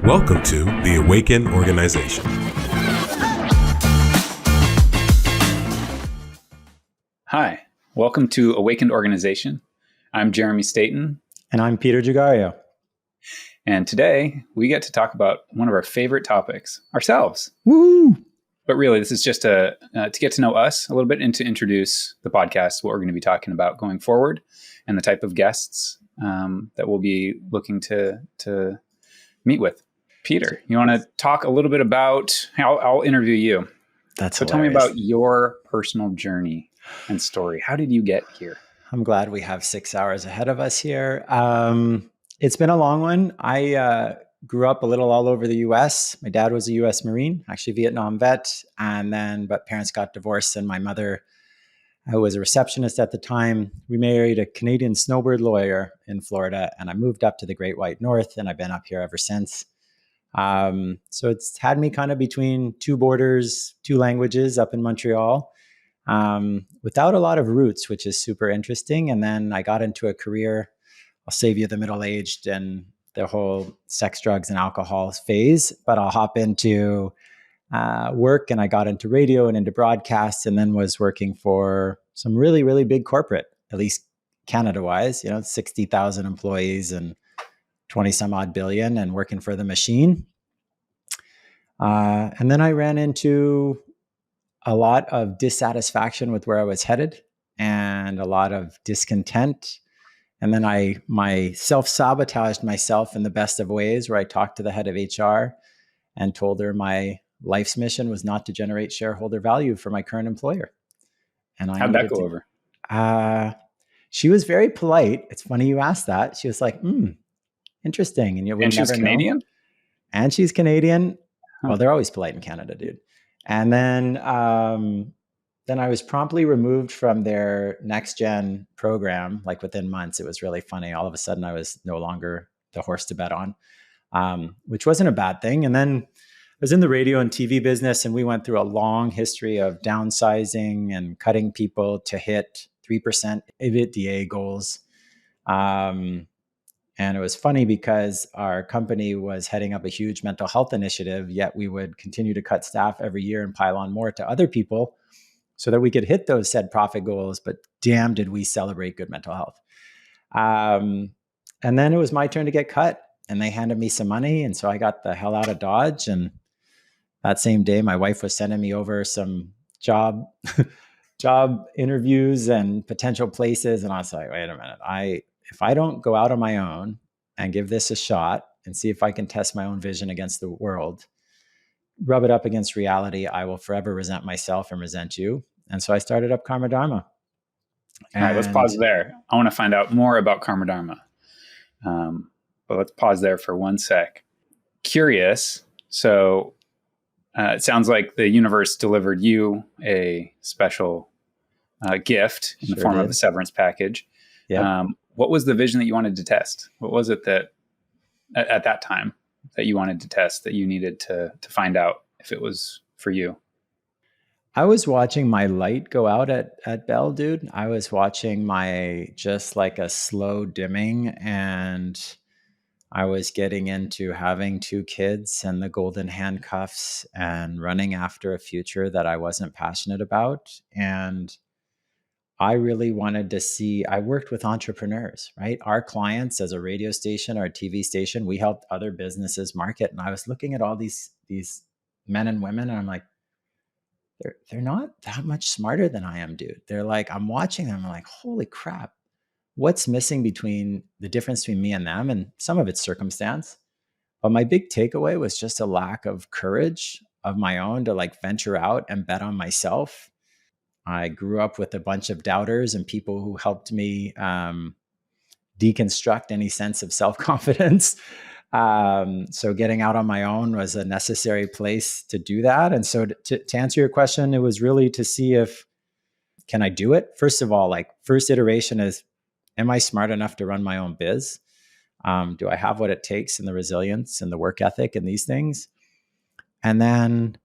Welcome to the Awaken Organization. Hi, welcome to Awakened Organization. I'm Jeremy Staten. And I'm Peter Giugario. And today we get to talk about one of our favorite topics, ourselves. Woo! But really, this is just to get to know us a little bit and to introduce the podcast, what we're going to be talking about going forward, and the type of guests that we'll be looking to meet with. Peter, you want to talk a little bit about, I'll interview you. So tell me about your personal journey and story. How did you get here? I'm glad we have 6 hours ahead of us here. It's been a long one. I grew up a little all over the U.S. My dad was a U.S. Marine, actually Vietnam vet, but parents got divorced, and my mother, who was a receptionist at the time, we married a Canadian snowbird lawyer in Florida, and I moved up to the Great White North, and I've been up here ever since. So it's had me kind of between two borders, two languages up in Montreal, without a lot of roots, which is super interesting. And then I got into a career, I'll save you the middle-aged and the whole sex, drugs, and alcohol phase, but I'll hop into work, and I got into radio and into broadcast, and then was working for some really, really big corporate, at least Canada-wise, 60,000 employees and 20 some odd billion, and working for the machine. And then I ran into a lot of dissatisfaction with where I was headed and a lot of discontent. And then I self-sabotaged myself in the best of ways, where I talked to the head of HR and told her my life's mission was not to generate shareholder value for my current employer. And how'd that go over? She was very polite. It's funny you asked that. She was like, interesting. And she's Canadian? Know. And she's Canadian. Huh. Well, they're always polite in Canada, dude. And then I was promptly removed from their next gen program, like within months. It was really funny. All of a sudden, I was no longer the horse to bet on, which wasn't a bad thing. And then I was in the radio and TV business, and we went through a long history of downsizing and cutting people to hit 3% EBITDA goals. And it was funny because our company was heading up a huge mental health initiative, yet we would continue to cut staff every year and pile on more to other people so that we could hit those said profit goals. But damn, did we celebrate good mental health. And then it was my turn to get cut, and they handed me some money. And so I got the hell out of Dodge. And that same day, my wife was sending me over some job interviews and potential places. And I was like, wait a minute, if I don't go out on my own and give this a shot and see if I can test my own vision against the world, rub it up against reality, I will forever resent myself and resent you. And so I started up Karma Dharma. All right, let's pause there. I want to find out more about Karma Dharma. But let's pause there for 1 sec. Curious. So it sounds like the universe delivered you a special gift in the form of a severance package. Yeah. What was the vision that you wanted to test? What was it that at that time that you wanted to test, that you needed to find out if it was for you? I was watching my light go out at Bell, dude. I was watching just like a slow dimming, and I was getting into having 2 kids and the golden handcuffs and running after a future that I wasn't passionate about. And I really wanted to see, I worked with entrepreneurs, right? Our clients as a radio station or a TV station, we helped other businesses market. And I was looking at all these men and women, and I'm like, they're not that much smarter than I am, dude. They're like, I'm watching them, I'm like, holy crap, what's missing between the difference between me and them? And some of it's circumstance. But my big takeaway was just a lack of courage of my own to like venture out and bet on myself. I grew up with a bunch of doubters and people who helped me deconstruct any sense of self-confidence. So getting out on my own was a necessary place to do that. And so to answer your question, it was really to see can I do it? First of all, like first iteration is, am I smart enough to run my own biz? Do I have what it takes and the resilience and the work ethic and these things? And then,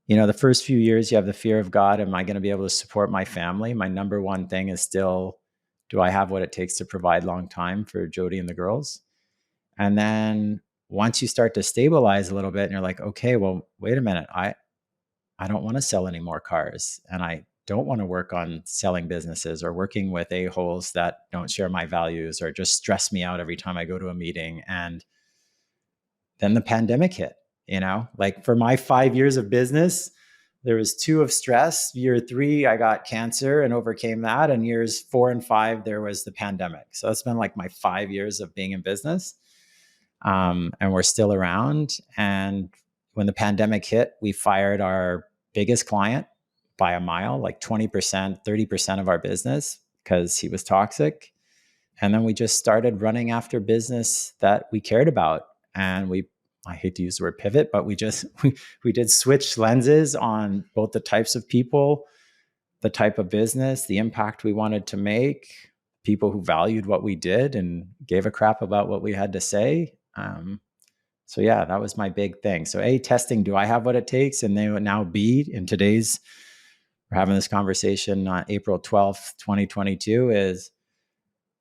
the first few years you have the fear of God. Am I going to be able to support my family? My number one thing is still, do I have what it takes to provide long time for Jody and the girls? And then once you start to stabilize a little bit and you're like, okay, well, wait a minute, I don't want to sell any more cars, and I don't want to work on selling businesses or working with a-holes that don't share my values or just stress me out every time I go to a meeting. And then the pandemic hit, like for my 5 years of business, there was 2 of stress. Year 3, I got cancer and overcame that. And years 4 and 5, there was the pandemic. So it's been like my 5 years of being in business. And we're still around. And when the pandemic hit, we fired our biggest client by a mile, like 20%, 30% of our business, because he was toxic. And then we just started running after business that we cared about. And I hate to use the word pivot, but we did switch lenses on both the types of people, the type of business, the impact we wanted to make, people who valued what we did and gave a crap about what we had to say. So yeah, that was my big thing. So A, testing, do I have what it takes? And then now B, we're having this conversation on April 12th, 2022 is,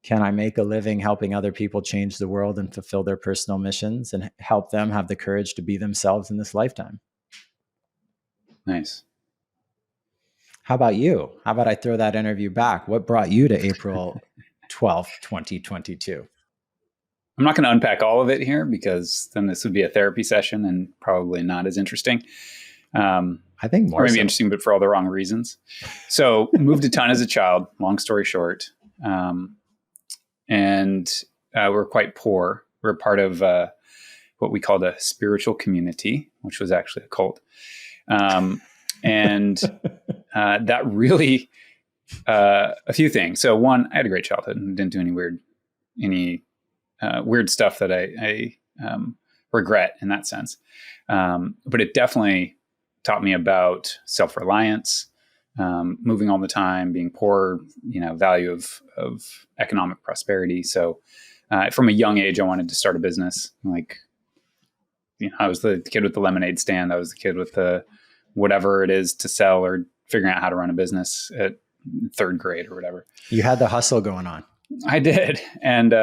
can I make a living helping other people change the world and fulfill their personal missions and help them have the courage to be themselves in this lifetime? Nice. How about you? How about I throw that interview back? What brought you to April 12th, 2022? I'm not going to unpack all of it here because then this would be a therapy session and probably not as interesting. I think more. Or maybe interesting, but for all the wrong reasons. So moved a ton as a child, long story short. And we're quite poor. We're part of what we called a spiritual community, which was actually a cult. And that really, a few things. So one, I had a great childhood and didn't do any weird stuff that I regret in that sense. But it definitely taught me about self-reliance, moving all the time, being poor, value of economic prosperity. So from a young age, I wanted to start a business. I was the kid with the lemonade stand. I was the kid with the whatever it is to sell or figuring out how to run a business at 3rd grade or whatever. You had the hustle going on. I did. And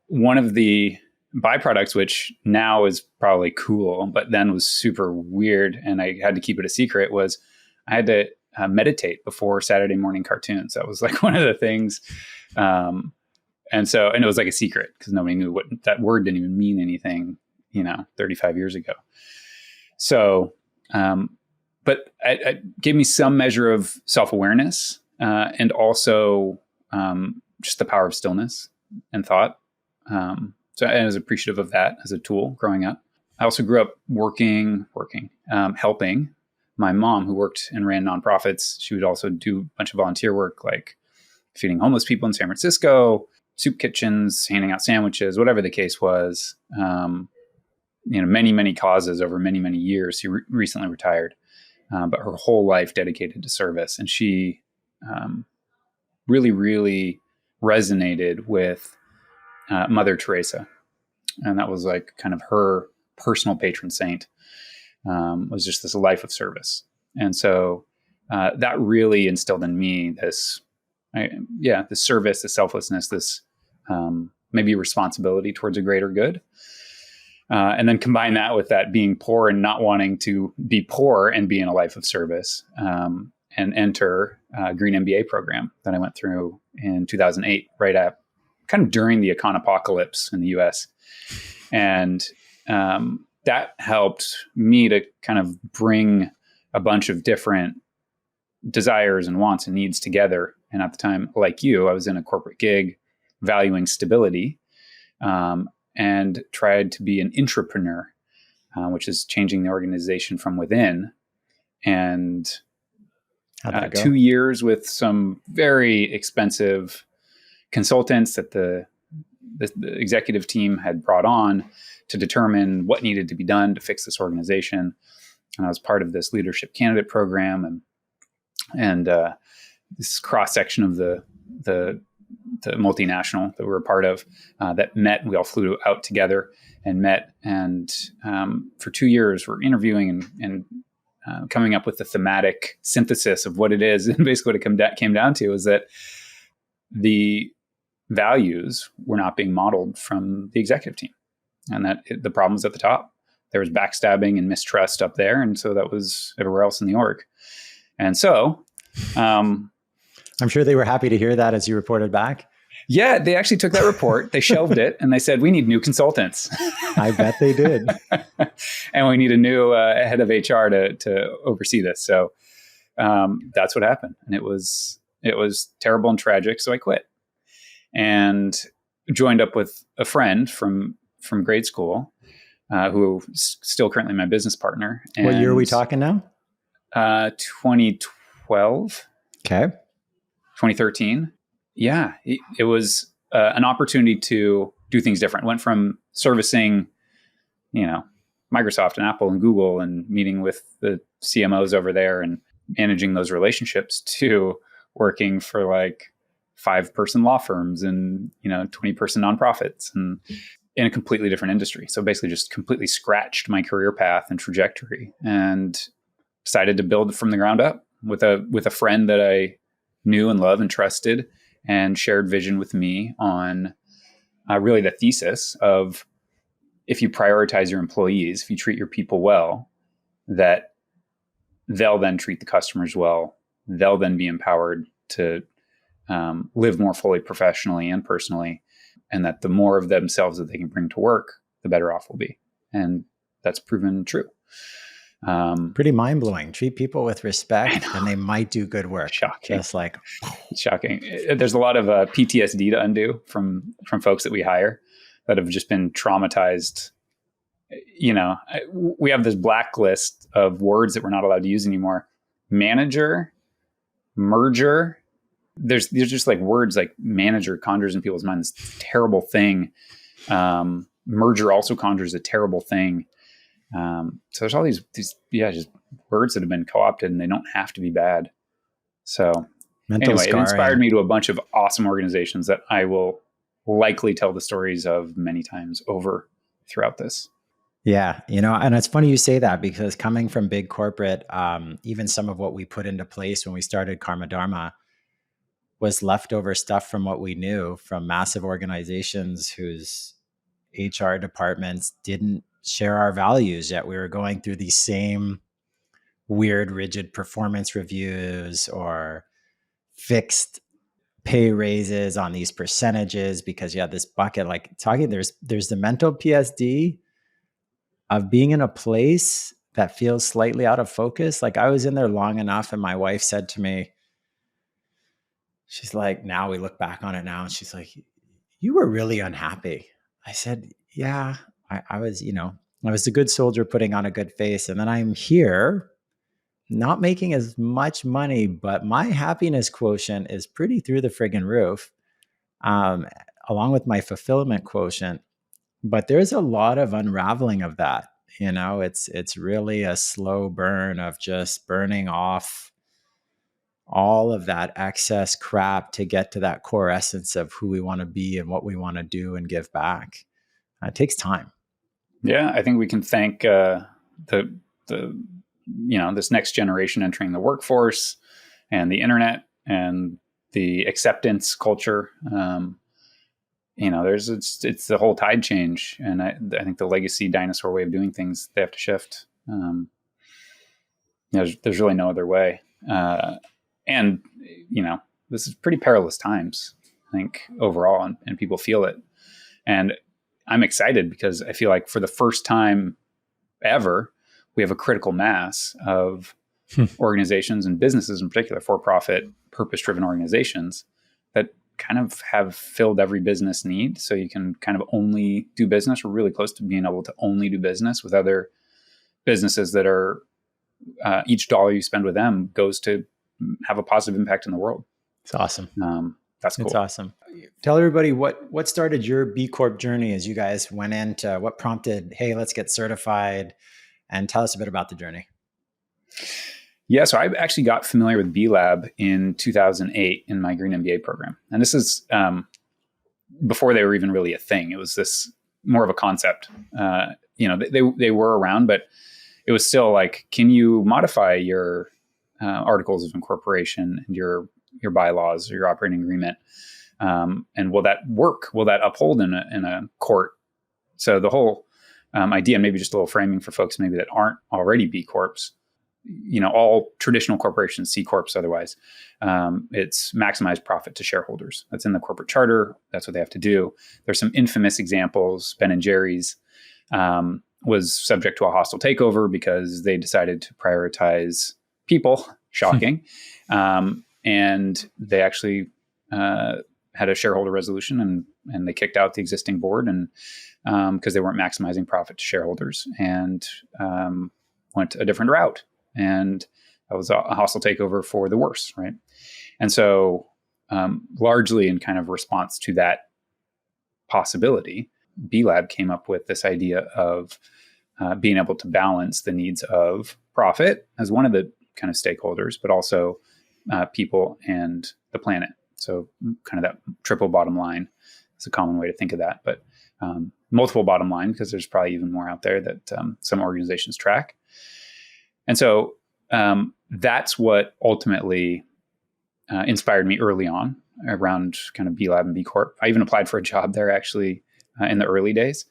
one of the byproducts, which now is probably cool, but then was super weird, and I had to keep it a secret, was I had to meditate before Saturday morning cartoons. That was like one of the things. And it was like a secret because nobody knew what that word didn't even mean anything, 35 years ago. So, but it gave me some measure of self-awareness and also just the power of stillness and thought. So I was appreciative of that as a tool growing up. I also grew up helping my mom, who worked and ran nonprofits. She would also do a bunch of volunteer work, like feeding homeless people in San Francisco, soup kitchens, handing out sandwiches, whatever the case was. Many, many causes over many, many years. She recently retired, but her whole life dedicated to service. And she really, really resonated with Mother Teresa. And that was like kind of her personal patron saint, was just this life of service. And so that really instilled in me this service, this selflessness, this maybe responsibility towards a greater good. And then combine that with that being poor and not wanting to be poor and be in a life of service, and enter a Green MBA program that I went through in 2008, right at kind of during the econopocalypse in the US. And that helped me to kind of bring a bunch of different desires and wants and needs together. And at the time, like you, I was in a corporate gig valuing stability, and tried to be an intrapreneur, which is changing the organization from within. And 2 years with some very expensive consultants that the executive team had brought on to determine what needed to be done to fix this organization. And I was part of this leadership candidate program and this cross section of the multinational that we were a part of that met. We all flew out together and met. And for 2 years, we're interviewing and coming up with the thematic synthesis of what it is. And basically what it came down to is that the values were not being modeled from the executive team. and that the problem was at the top. There was backstabbing and mistrust up there, and so that was everywhere else in the org. And so, I'm sure they were happy to hear that as you reported back. Yeah, they actually took that report, they shelved it, and they said, we need new consultants. I bet they did. And we need a new head of HR to oversee this. So that's what happened. And it was terrible and tragic. So I quit and joined up with a friend from grade school who is still currently my business partner. And, what year are we talking now? 2012. Okay. 2013. Yeah, it was an opportunity to do things different. Went from servicing, Microsoft and Apple and Google and meeting with the CMOs over there and managing those relationships to working for like 5-person law firms and 20-person nonprofits and in a completely different industry. So basically just completely scratched my career path and trajectory and decided to build from the ground up with a friend that I knew and loved and trusted and shared vision with me on really the thesis of if you prioritize your employees, if you treat your people well, that they'll then treat the customers well. They'll then be empowered to live more fully professionally and personally, and that the more of themselves that they can bring to work, the better off we'll be. And that's proven true. Pretty mind-blowing. Treat people with respect and they might do good work. Shocking. Just like shocking. There's a lot of PTSD to undo from folks that we hire that have just been traumatized. We have this blacklist of words that we're not allowed to use anymore. Manager, merger. There's just like words like manager conjures in people's minds this terrible thing. Merger also conjures a terrible thing. So there's all these just words that have been co-opted and they don't have to be bad. So anyway, it inspired me to a bunch of awesome organizations that I will likely tell the stories of many times over throughout this. Yeah. And it's funny you say that because coming from big corporate, even some of what we put into place when we started Karma Dharma was leftover stuff from what we knew from massive organizations whose HR departments didn't share our values, yet we were going through these same weird, rigid performance reviews or fixed pay raises on these percentages because you have this bucket, like there's the mental PSD of being in a place that feels slightly out of focus. Like I was in there long enough and my wife said to me, she's like, now we look back on it now. And she's like, you were really unhappy. I said, yeah, I was, I was a good soldier putting on a good face. And then I'm here not making as much money, but my happiness quotient is pretty through the friggin' roof, along with my fulfillment quotient. But there's a lot of unraveling of that. It's really a slow burn of just burning off all of that excess crap to get to that core essence of who we want to be and what we want to do and give back. It takes time. Yeah, I think we can thank this next generation entering the workforce and the internet and the acceptance culture. It's the whole tide change, and I think the legacy dinosaur way of doing things, they have to shift. There's really no other way. And this is pretty perilous times, I think, overall, and people feel it. And I'm excited because I feel like for the first time ever, we have a critical mass of organizations and businesses, in particular, for-profit, purpose-driven organizations that kind of have filled every business need. So you can kind of only do business. We're really close to being able to only do business with other businesses that are each dollar you spend with them goes to have a positive impact in the world. It's awesome. That's cool. It's awesome. Tell everybody what started your B Corp journey as you guys went into what prompted, hey, let's get certified, and tell us a bit about the journey. Yeah, so I actually got familiar with B Lab in 2008 in my Green MBA program. And this is before they were even really a thing. It was this more of a concept. They were around, but it was still like, can you modify your articles of incorporation and your bylaws or your operating agreement? And will that work? Will that uphold in a court So the whole idea, maybe just a little framing for folks maybe that aren't already B Corps, all traditional corporations, C Corps otherwise, it's maximize profit to shareholders. That's in the corporate charter. That's what they have to do. There's some infamous examples. Ben and Jerry's was subject to a hostile takeover because they decided to prioritize people. Shocking. And they actually had a shareholder resolution and they kicked out the existing board and because they weren't maximizing profit to shareholders and went a different route. And that was a hostile takeover for the worse, right? And so largely in kind of response to that possibility, B Lab came up with this idea of being able to balance the needs of profit as one of the kind of stakeholders, but also people and the planet. So kind of that triple bottom line is a common way to think of that, but multiple bottom line because there's probably even more out there that some organizations track. And so that's what ultimately inspired me early on around kind of B Lab and B Corp. I even applied for a job there actually in the early days.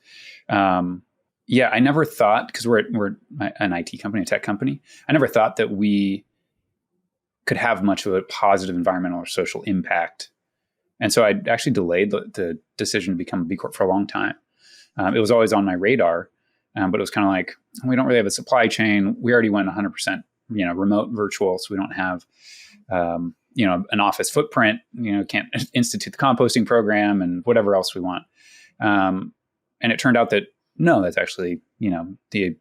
I never thought, because we're an IT company, a tech company, I never thought that we could have much of a positive environmental or social impact. And so I actually delayed the decision to become a B Corp for a long time. It was always on my radar, but it was kind of like, we don't really have a supply chain. We already went 100%, remote virtual. So we don't have, an office footprint, can't institute the composting program and whatever else we want. And it turned out that, no, that's actually, the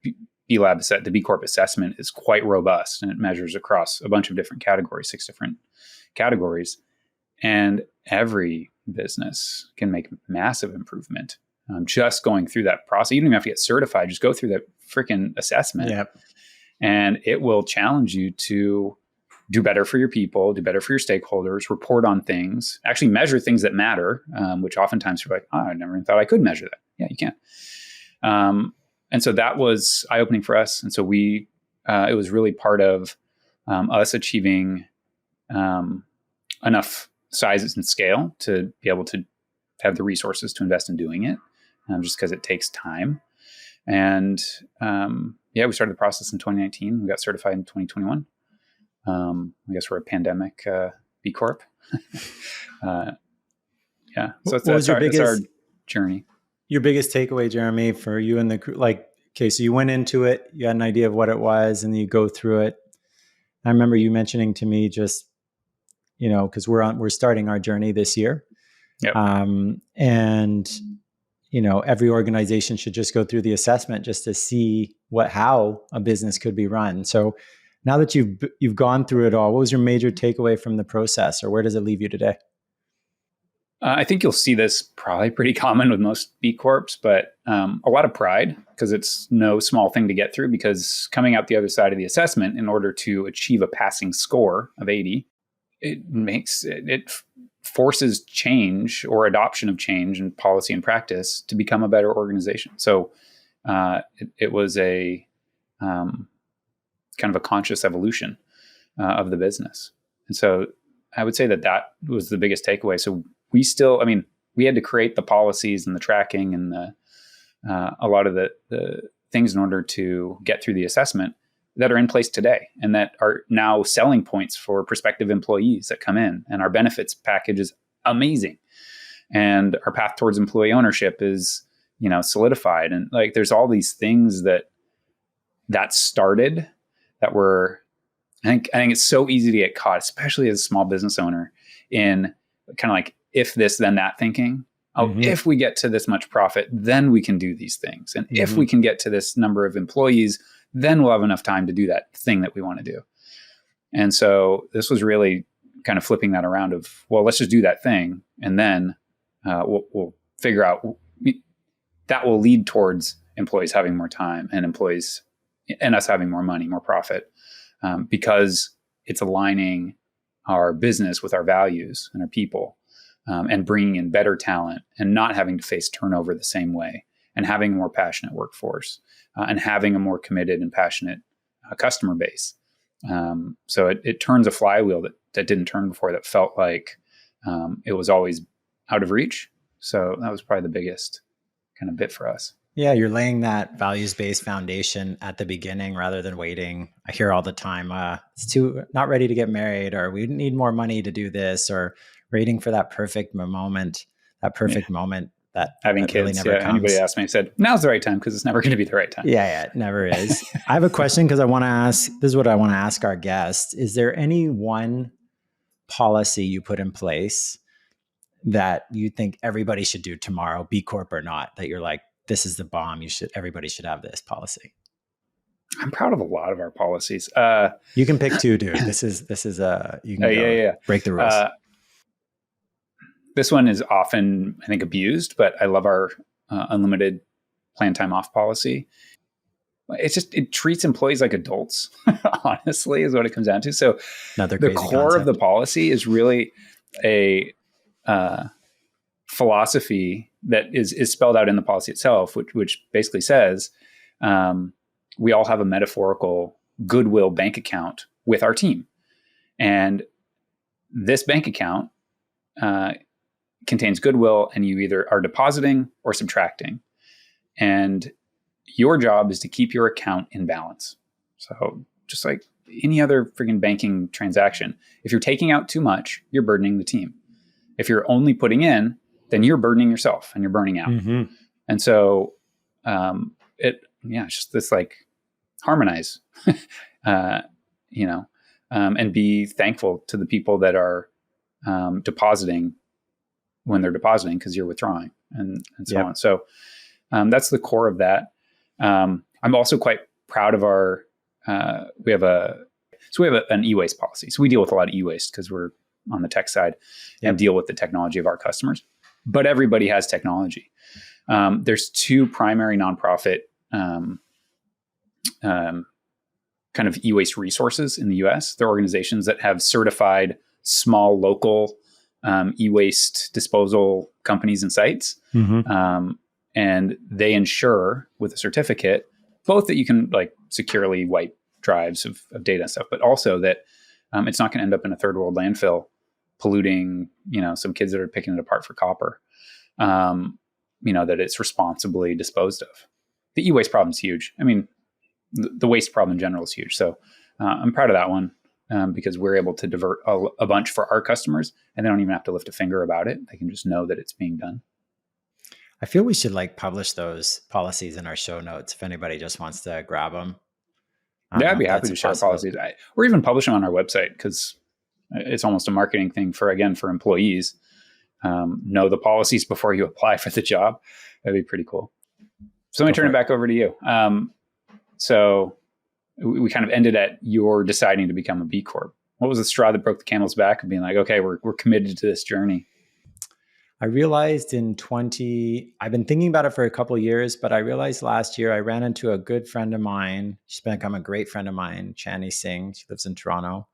B Lab the B Corp assessment is quite robust and it measures across a bunch of different categories, 6 different categories. And every business can make massive improvement just going through that process. You don't even have to get certified. Just go through that freaking assessment. Yep. And it will challenge you to do better for your people, do better for your stakeholders, report on things, actually measure things that matter, which oftentimes you're like, I never even thought I could measure that. Yeah, you can. And so that was eye-opening for us. And so it was really part of us achieving enough sizes and scale to be able to have the resources to invest in doing it, just because it takes time. And we started the process in 2019. We got certified in 2021. I guess we're a pandemic B Corp. So that's our journey. Your biggest takeaway, Jeremy, for you and the crew, so you went into it, you had an idea of what it was, and then you go through it. I remember you mentioning to me just, because we're starting our journey this year. Yep. Every organization should just go through the assessment just to see how a business could be run. So now that you've gone through it all, what was your major takeaway from the process, or where does it leave you today? I think you'll see this probably pretty common with most B Corps, but a lot of pride, because it's no small thing to get through, because coming out the other side of the assessment in order to achieve a passing score of 80, it forces change or adoption of change in policy and practice to become a better organization. So it was a kind of a conscious evolution of the business. And so I would say that was the biggest takeaway. So we had to create the policies and the tracking and a lot of the things in order to get through the assessment that are in place today and that are now selling points for prospective employees that come in. And our benefits package is amazing. And our path towards employee ownership is, solidified. And there's all these things that started that were, I think it's so easy to get caught, especially as a small business owner, in kind of like, if this, then that thinking. If we get to this much profit, then we can do these things. And if we can get to this number of employees, then we'll have enough time to do that thing that we want to do. And so this was really kind of flipping that around of, well, let's just do that thing. And then we'll figure out that will lead towards employees having more time and employees and us having more money, more profit, because it's aligning our business with our values and our people. And bringing in better talent and not having to face turnover the same way and having a more passionate workforce and having a more committed and passionate customer base. So it turns a flywheel that didn't turn before, that felt like it was always out of reach. So that was probably the biggest kind of bit for us. Yeah, you're laying that values-based foundation at the beginning rather than waiting. I hear all the time, it's too not ready to get married, or we need more money to do this, or waiting for that perfect moment that having that kids. really never comes. Anybody asked me, I said, now's the right time, because it's never going to be the right time. Yeah, it never is. I have a question because I want to ask, this is what I want to ask our guests. Is there any one policy you put in place that you think everybody should do tomorrow, B Corp or not, that you're like, this is the bomb. Everybody should have this policy? I'm proud of a lot of our policies. You can pick two, dude. This is you can break the rules. This one is often, I think, abused, but I love our unlimited planned time off policy. It treats employees like adults, honestly, is what it comes down to. So the core of the policy is really a philosophy that is spelled out in the policy itself, which basically says we all have a metaphorical goodwill bank account with our team. And this bank account contains goodwill, and you either are depositing or subtracting. And your job is to keep your account in balance. So just like any other freaking banking transaction, if you're taking out too much, you're burdening the team. If you're only putting in, then you're burdening yourself and you're burning out. Mm-hmm. And so it's just this like harmonize, and be thankful to the people that are depositing when they're depositing, because you're withdrawing and so on. So that's the core of that. I'm also quite proud of our, we have an e-waste policy. So we deal with a lot of e-waste because we're on the tech side and deal with the technology of our customers, but everybody has technology. There's two primary nonprofit, kind of e-waste resources in the US. They're organizations that have certified small local e-waste disposal companies and sites. Mm-hmm. And they ensure with a certificate, both that you can like securely wipe drives of data and stuff, but also that it's not going to end up in a third world landfill polluting, some kids that are picking it apart for copper, that it's responsibly disposed of. The e-waste problem is huge. I mean, the waste problem in general is huge. So I'm proud of that one because we're able to divert a bunch for our customers, and they don't even have to lift a finger about it. They can just know that it's being done. I feel we should publish those policies in our show notes if anybody just wants to grab them. I'd be happy to share policies, or even publish them on our website, because it's almost a marketing thing for employees. Know the policies before you apply for the job. That'd be pretty cool. So let me turn it back over to you. So we kind of ended at your deciding to become a B Corp. What was the straw that broke the camel's back of being like, okay, we're committed to this journey? I realized I've been thinking about it for a couple of years, but I realized last year I ran into a good friend of mine. She's become a great friend of mine, Chani Singh. She lives in Toronto.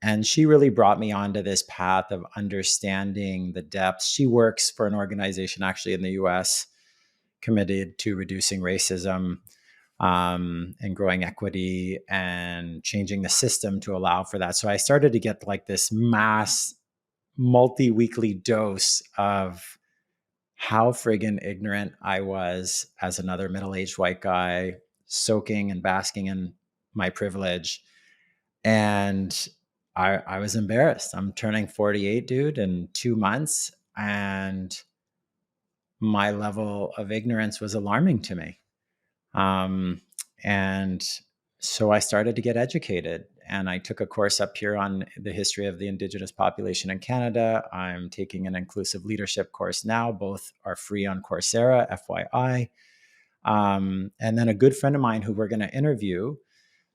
And she really brought me onto this path of understanding the depths. She works for an organization actually in the US committed to reducing racism and growing equity and changing the system to allow for that. So I started to get this mass multi-weekly dose of how friggin' ignorant I was as another middle-aged white guy, soaking and basking in my privilege. And I was embarrassed. I'm turning 48, dude, in 2 months. And my level of ignorance was alarming to me. And so I started to get educated, and I took a course up here on the history of the Indigenous population in Canada. I'm taking an inclusive leadership course now. Both are free on Coursera, FYI. And then a good friend of mine who we're going to interview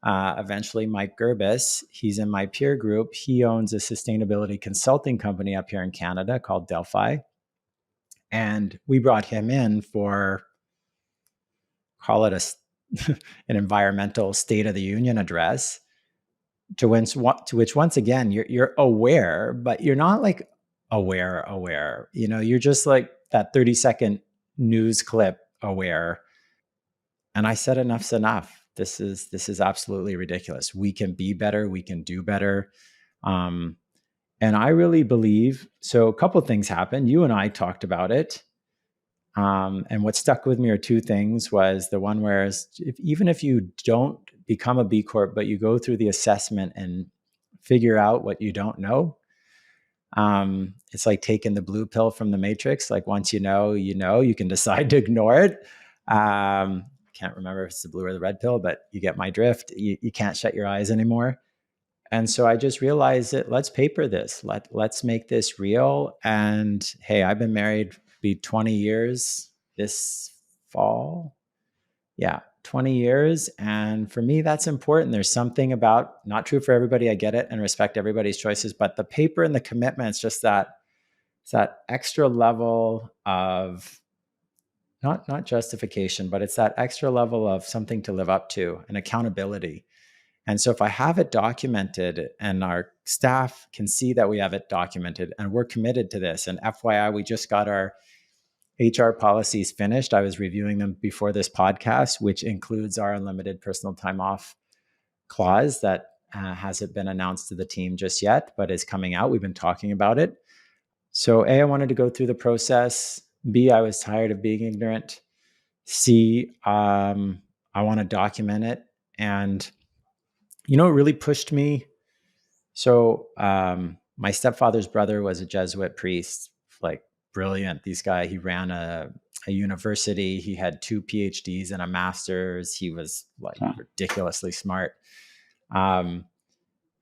eventually, Mike Gerbis, he's in my peer group. He owns a sustainability consulting company up here in Canada called Delphi. And we brought him in for, call it an environmental State of the Union address, to which once again, you're aware, but you're not aware. You're just like that 30-second news clip aware. And I said, enough's enough. This is absolutely ridiculous. We can be better. We can do better. And I really believe, so a couple of things happened. You and I talked about it. And what stuck with me are two things. Was the one where even if you don't become a B Corp, but you go through the assessment and figure out what you don't know, it's like taking the blue pill from the Matrix. Like once you know, you can decide to ignore it. Can't remember if it's the blue or the red pill, but you get my drift. You can't shut your eyes anymore. And so I just realized that let's paper this. Let's make this real. And hey, I've been married, be 20 years this fall. Yeah, 20 years. And for me, that's important. There's something about, not true for everybody, I get it and respect everybody's choices, but the paper and the commitment, it's just that, it's that extra level of not justification, but it's that extra level of something to live up to and accountability. And so if I have it documented and our staff can see that we have it documented and we're committed to this, and FYI, we just got our HR policies finished. I was reviewing them before this podcast, which includes our unlimited personal time off clause that hasn't been announced to the team just yet, but is coming out. We've been talking about it. So A, I wanted to go through the process. B, I was tired of being ignorant. C, I want to document it. And it really pushed me. So my stepfather's brother was a Jesuit priest, like brilliant. He ran a university. He had 2 PhDs and a master's. He was like ridiculously smart. And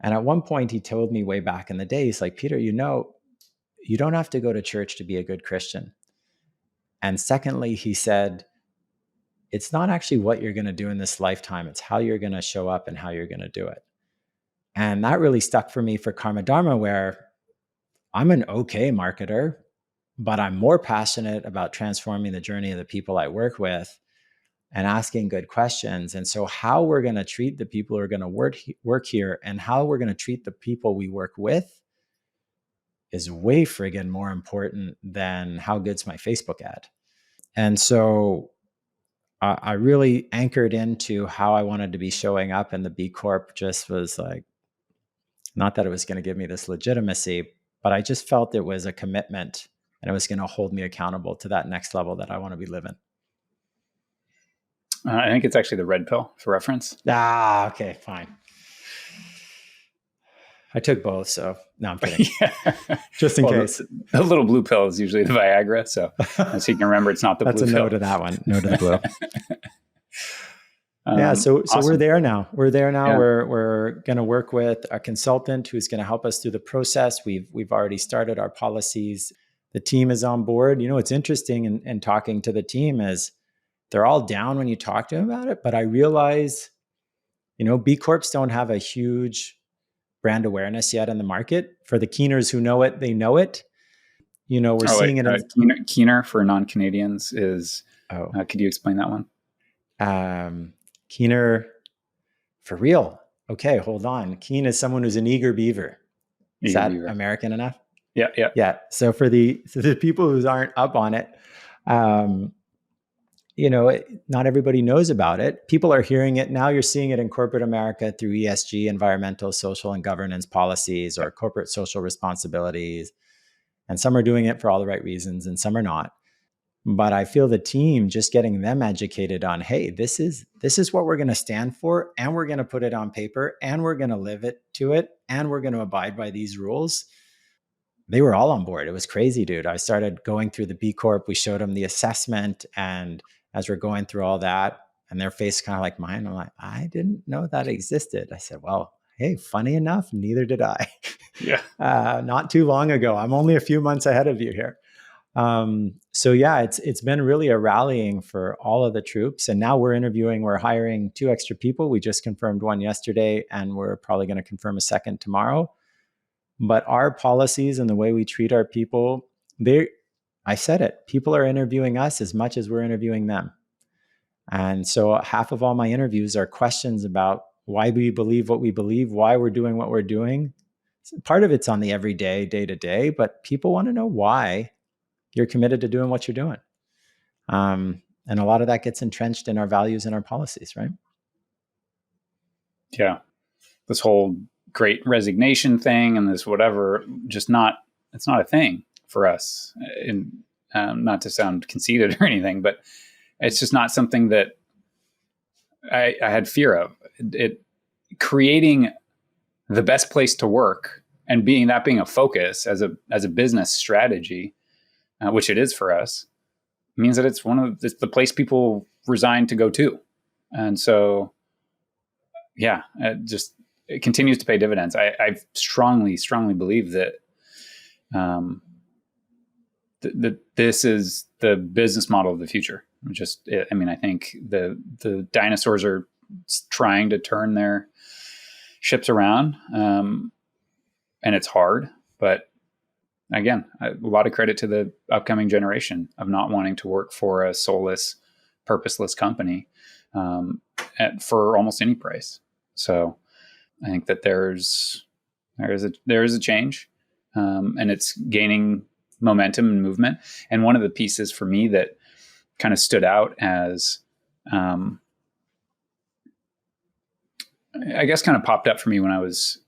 at one point he told me way back in the day, he's like, Peter, you don't have to go to church to be a good Christian. And secondly, he said, it's not actually what you're going to do in this lifetime. It's how you're going to show up and how you're going to do it. And that really stuck for me for Karma Dharma, where I'm an okay marketer, but I'm more passionate about transforming the journey of the people I work with and asking good questions. And so how we're going to treat the people who are going to work here and how we're going to treat the people we work with is way friggin' more important than how good's my Facebook ad. And so I really anchored into how I wanted to be showing up, and the B Corp just was like, not that it was going to give me this legitimacy, but I just felt it was a commitment and it was going to hold me accountable to that next level that I want to be living. I think it's actually the red pill for reference. Okay, fine. I took both, so no, I'm kidding. Just in case. The little blue pill is usually the Viagra, so you can remember it's not the blue pill. That's a no to that one. No to the blue. So awesome. We're there now. Yeah. We're going to work with a consultant who's going to help us through the process. We've already started our policies. The team is on board. What's interesting in talking to the team is they're all down when you talk to them about it. But I realize, B Corps don't have a huge brand awareness yet in the market. For the Keeners who know it, they know it. We're seeing it. Keener for non-Canadians is, could you explain that one? Keener, for real. Okay, hold on. Keen is someone who's an eager beaver. Is that American enough? Yeah. So for the people who aren't up on it, not everybody knows about it. People are hearing it now. You're seeing it in corporate America through ESG, environmental, social, and governance policies, or corporate social responsibilities. And some are doing it for all the right reasons, and some are not. But I feel the team, just getting them educated on, hey, this is what we're going to stand for, and we're going to put it on paper, and we're going to live it to it, and we're going to abide by these rules. They were all on board. It was crazy, dude. I started going through the B Corp. We showed them the assessment, and as we're going through all that, and their face kind of like mine, I'm like, I didn't know that existed. I said, well, hey, funny enough, neither did I. Yeah. Not too long ago. I'm only a few months ahead of you here. It's been really a rallying for all of the troops. And now we're hiring 2 extra people. We just confirmed one yesterday, and we're probably going to confirm a second tomorrow. But our policies and the way we treat our people, I said it, people are interviewing us as much as we're interviewing them. And so half of all my interviews are questions about why we believe what we believe, why we're doing what we're doing. Part of it's on the everyday, day to day, but people want to know why you're committed to doing what you're doing. And a lot of that gets entrenched in our values and our policies, right? Yeah. This whole great resignation thing and this whatever, it's not a thing for us. And not to sound conceited or anything, but it's just not something that I had fear of. It creating the best place to work and being a focus as a business strategy, which it is for us, means that it's the place people resign to go to. And so, yeah, it continues to pay dividends. I strongly believe that, that this is the business model of the future. I think the dinosaurs are trying to turn their ships around, and it's hard, but again, a lot of credit to the upcoming generation of not wanting to work for a soulless, purposeless company for almost any price. So I think that there is a change, and it's gaining momentum and movement. And one of the pieces for me that kind of stood out as, I guess, kind of popped up for me when I was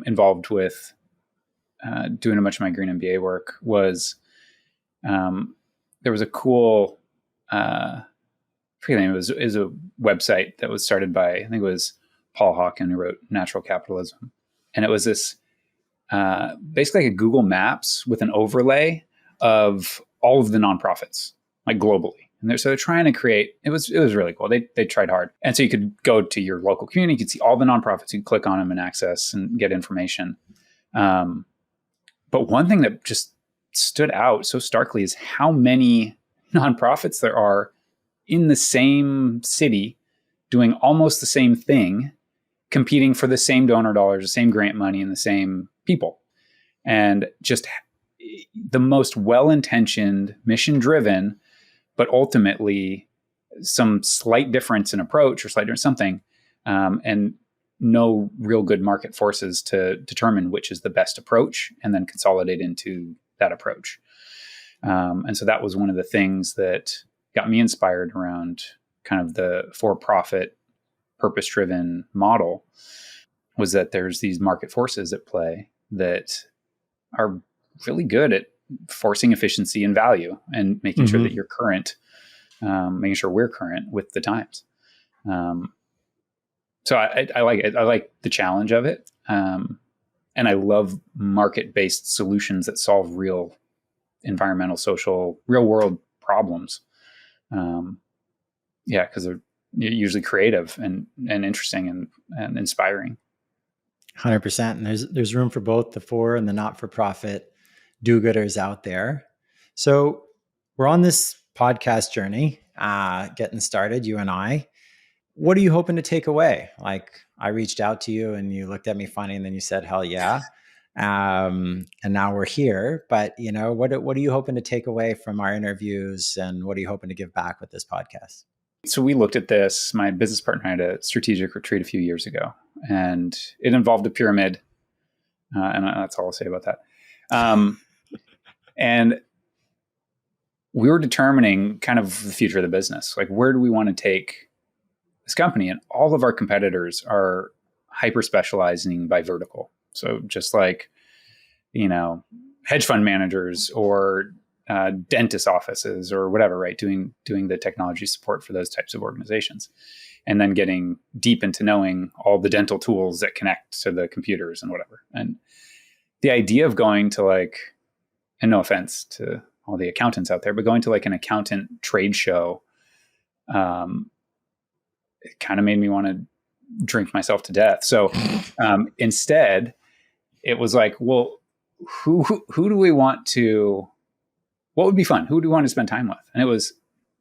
involved with doing a bunch of my Green MBA work was there was a cool, I forget the name, it was a website that was started by, I think it was Paul Hawken, who wrote Natural Capitalism. And it was this basically like a Google Maps with an overlay of all of the nonprofits, like globally. And they're trying to create, it was really cool. They tried hard. And so you could go to your local community, you could see all the nonprofits, you could click on them and access and get information. But one thing that just stood out so starkly is how many nonprofits there are in the same city doing almost the same thing, competing for the same donor dollars, the same grant money, and the same people. And just the most well-intentioned, mission-driven, but ultimately some slight difference in approach or slight difference something, and no real good market forces to determine which is the best approach and then consolidate into that approach. And so that was one of the things that got me inspired around kind of the for-profit, purpose-driven model, was that there's these market forces at play that are really good at forcing efficiency and value and making sure that you're current, making sure we're current with the times. So I like it. I like the challenge of it. And I love market-based solutions that solve real environmental, social, real world problems. Because they're usually creative and interesting and inspiring. 100%. And there's room for both the for and the not-for-profit do-gooders out there. So we're on this podcast journey, getting started, you and I. What are you hoping to take away? Like, I reached out to you and you looked at me funny and then you said, hell yeah. And now we're here. But, what are you hoping to take away from our interviews, and what are you hoping to give back with this podcast? So we looked at this. My business partner had a strategic retreat a few years ago, and it involved a pyramid. And that's all I'll say about that. And we were determining kind of the future of the business. Like, where do we want to take this company? And all of our competitors are hyper specializing by vertical. So just like, hedge fund managers or dentist offices or whatever, right? Doing the technology support for those types of organizations, and then getting deep into knowing all the dental tools that connect to the computers and whatever. And the idea of going to and no offense to all the accountants out there, but going to an accountant trade show, it kind of made me want to drink myself to death. So instead, it was like, well, who do we want to? What would be fun? Who do we want to spend time with? And it was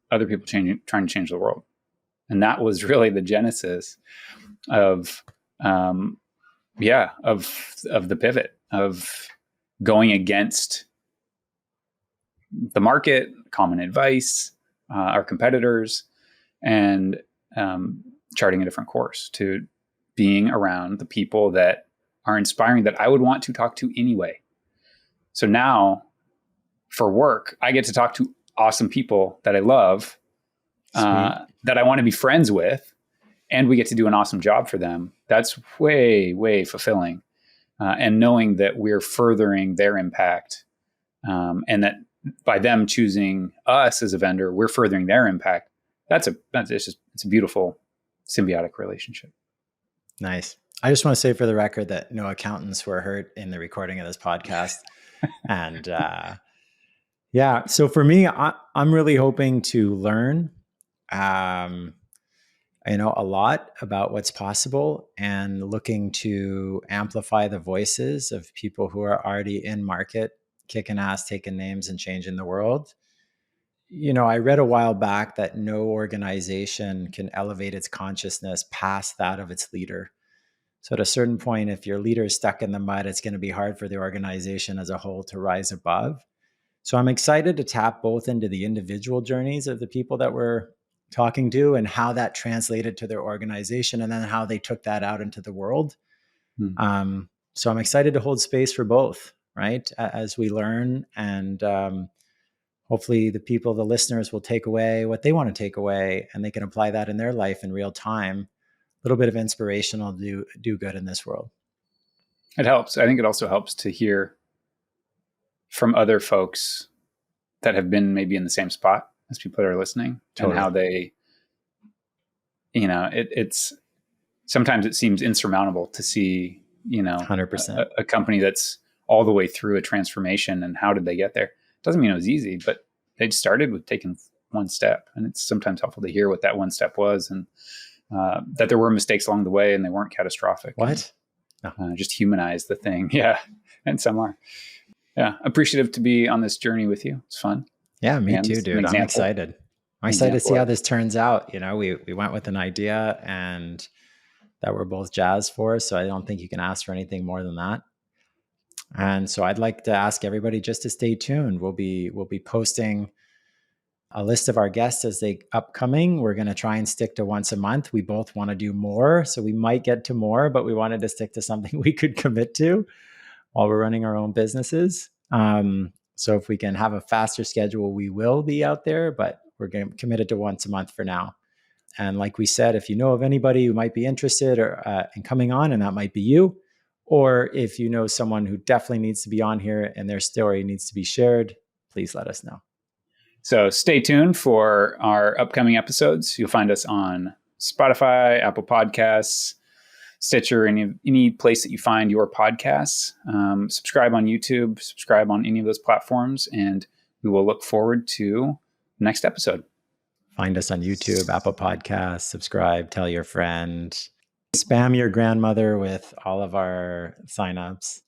other people trying to change the world. And that was really the genesis of the pivot, of going against the market, common advice, our competitors, and charting a different course to being around the people that are inspiring, that I would want to talk to anyway. So now, for work, I get to talk to awesome people that I love, that I want to be friends with, and we get to do an awesome job for them. That's way, way fulfilling. And knowing that we're furthering their impact, and that by them choosing us as a vendor, we're furthering their impact. It's a beautiful symbiotic relationship. Nice. I just want to say for the record that no accountants were hurt in the recording of this podcast. And yeah, so for me, I'm really hoping to learn, a lot about what's possible and looking to amplify the voices of people who are already in market, kicking ass, taking names, and changing the world. I read a while back that no organization can elevate its consciousness past that of its leader. So at a certain point, if your leader is stuck in the mud, it's going to be hard for the organization as a whole to rise above. So I'm excited to tap both into the individual journeys of the people that we're talking to and how that translated to their organization and then how they took that out into the world. So I'm excited to hold space for both, right? As we learn, and hopefully the listeners will take away what they want to take away, and they can apply that in their life in real time. A little bit of inspiration will do good in this world. It helps. I think it also helps to hear from other folks that have been maybe in the same spot as people that are listening. Totally. And how they, it's sometimes it seems insurmountable to see, 100%. A company that's all the way through a transformation, and how did they get there? Doesn't mean it was easy, but they started with taking one step, and it's sometimes helpful to hear what that one step was, and that there were mistakes along the way and they weren't catastrophic. What? Just humanize the thing. Yeah. And some are. Yeah. Appreciative to be on this journey with you. It's fun. Yeah, me too, dude. I'm excited. I'm excited to see how this turns out. We went with an idea and that we're both jazzed for. So I don't think you can ask for anything more than that. And so I'd like to ask everybody just to stay tuned. We'll be posting a list of our guests as they upcoming. We're going to try and stick to once a month. We both want to do more, so we might get to more, but we wanted to stick to something we could commit to while we're running our own businesses. So if we can have a faster schedule, we will be out there, but we're committed to once a month for now. And like we said, if you know of anybody who might be interested or in coming on, and that might be you, or if you know someone who definitely needs to be on here and their story needs to be shared, please let us know. So stay tuned for our upcoming episodes. You'll find us on Spotify, Apple Podcasts, Stitcher, any place that you find your podcasts. Subscribe on YouTube, subscribe on any of those platforms, and we will look forward to the next episode. Find us on YouTube, Apple Podcasts, subscribe, tell your friend, spam your grandmother with all of our signups.